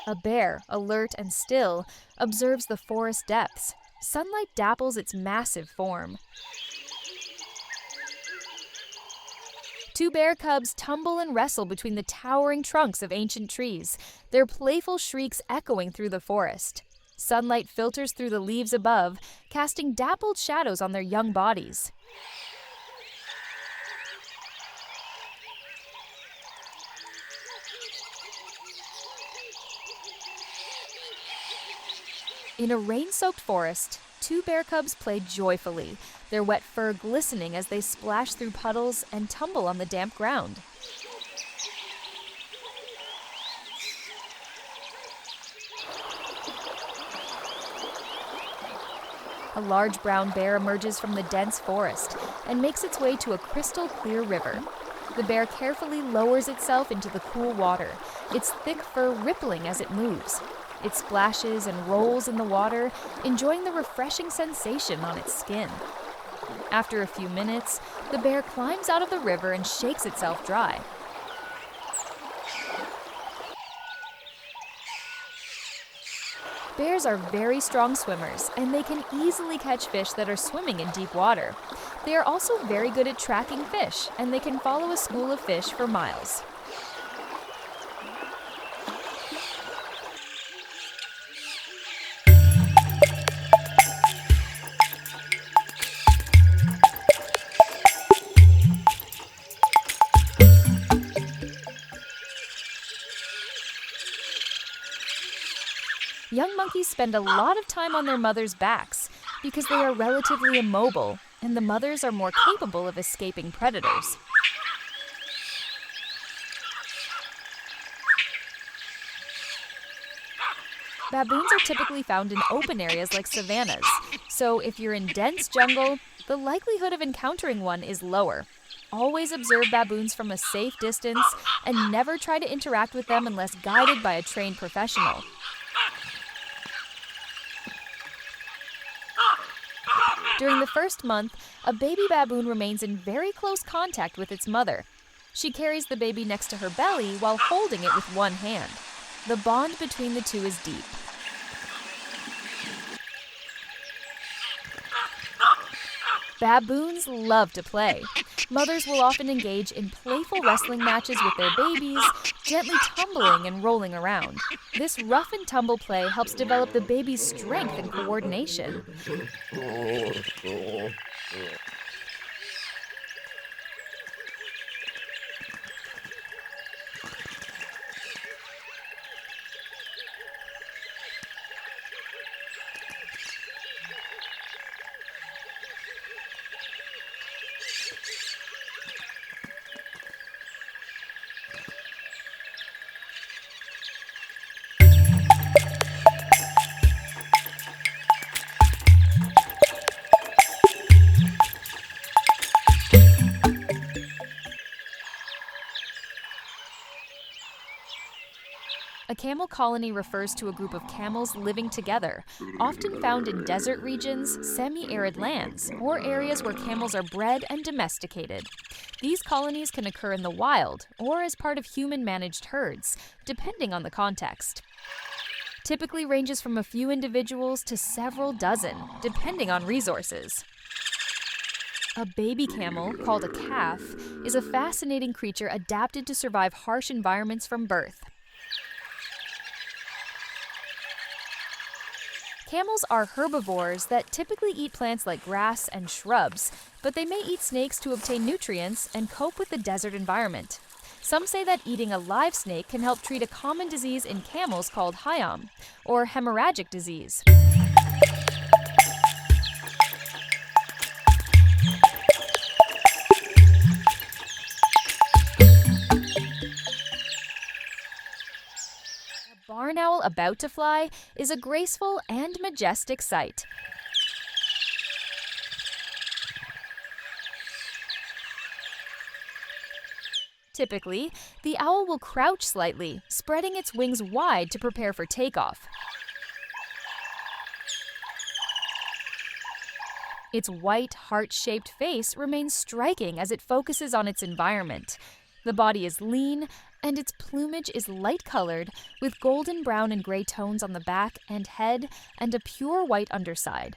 A bear, alert and still, observes the forest depths. Sunlight dapples its massive form. Two bear cubs tumble and wrestle between the towering trunks of ancient trees, their playful shrieks echoing through the forest. Sunlight filters through the leaves above, casting dappled shadows on their young bodies. In a rain-soaked forest, two bear cubs play joyfully, their wet fur glistening as they splash through puddles and tumble on the damp ground. A large brown bear emerges from the dense forest and makes its way to a crystal-clear river. The bear carefully lowers itself into the cool water, its thick fur rippling as it moves. It splashes and rolls in the water, enjoying the refreshing sensation on its skin. After a few minutes, the bear climbs out of the river and shakes itself dry. Bears are very strong swimmers, and they can easily catch fish that are swimming in deep water. They are also very good at tracking fish, and they can follow a school of fish for miles. Young monkeys spend a lot of time on their mothers' backs because they are relatively immobile, and the mothers are more capable of escaping predators. Baboons are typically found in open areas like savannas, so if you're in dense jungle, the likelihood of encountering one is lower. Always observe baboons from a safe distance and never try to interact with them unless guided by a trained professional. During the first month, a baby baboon remains in very close contact with its mother. She carries the baby next to her belly while holding it with one hand. The bond between the two is deep. Baboons love to play. Mothers will often engage in playful wrestling matches with their babies, gently tumbling and rolling around. This rough and tumble play helps develop the baby's strength and coordination. A camel colony refers to a group of camels living together, often found in desert regions, semi-arid lands, or areas where camels are bred and domesticated. These colonies can occur in the wild or as part of human-managed herds, depending on the context. Typically ranges from a few individuals to several dozen, depending on resources. A baby camel, called a calf, is a fascinating creature adapted to survive harsh environments from birth. Camels are herbivores that typically eat plants like grass and shrubs, but they may eat snakes to obtain nutrients and cope with the desert environment. Some say that eating a live snake can help treat a common disease in camels called hayam, or hemorrhagic disease. A barn owl about to fly is a graceful and majestic sight. Typically, the owl will crouch slightly, spreading its wings wide to prepare for takeoff. Its white, heart-shaped face remains striking as it focuses on its environment. The body is lean, and its plumage is light-colored with golden brown and gray tones on the back and head and a pure white underside.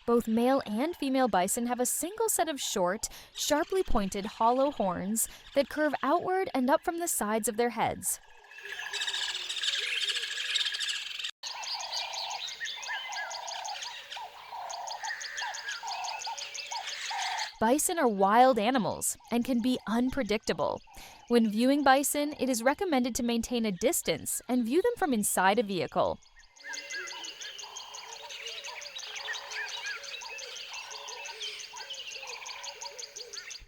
Both male and female bison have a single set of short, sharply pointed hollow horns that curve outward and up from the sides of their heads. Bison are wild animals and can be unpredictable. When viewing bison, it is recommended to maintain a distance and view them from inside a vehicle.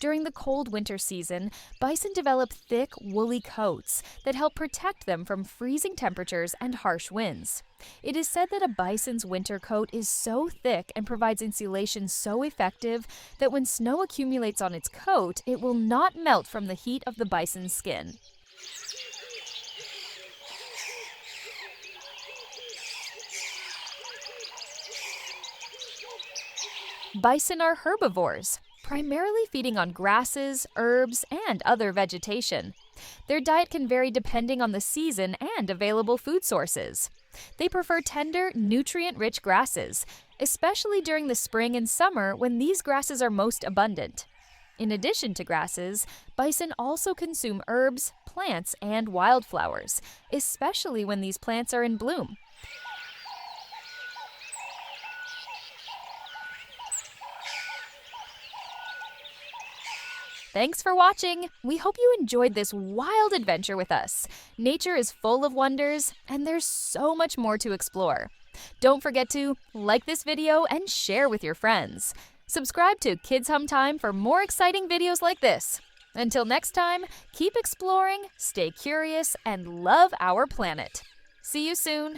During the cold winter season, bison develop thick, woolly coats that help protect them from freezing temperatures and harsh winds. It is said that a bison's winter coat is so thick and provides insulation so effective that when snow accumulates on its coat, it will not melt from the heat of the bison's skin. Bison are herbivores, primarily feeding on grasses, herbs, and other vegetation. Their diet can vary depending on the season and available food sources. They prefer tender, nutrient-rich grasses, especially during the spring and summer when these grasses are most abundant. In addition to grasses, bison also consume herbs, plants, and wildflowers, especially when these plants are in bloom. Thanks for watching! We hope you enjoyed this wild adventure with us. Nature is full of wonders, and there's so much more to explore. Don't forget to like this video and share with your friends. Subscribe to Kids Hum Time for more exciting videos like this. Until next time, keep exploring, stay curious, and love our planet. See you soon!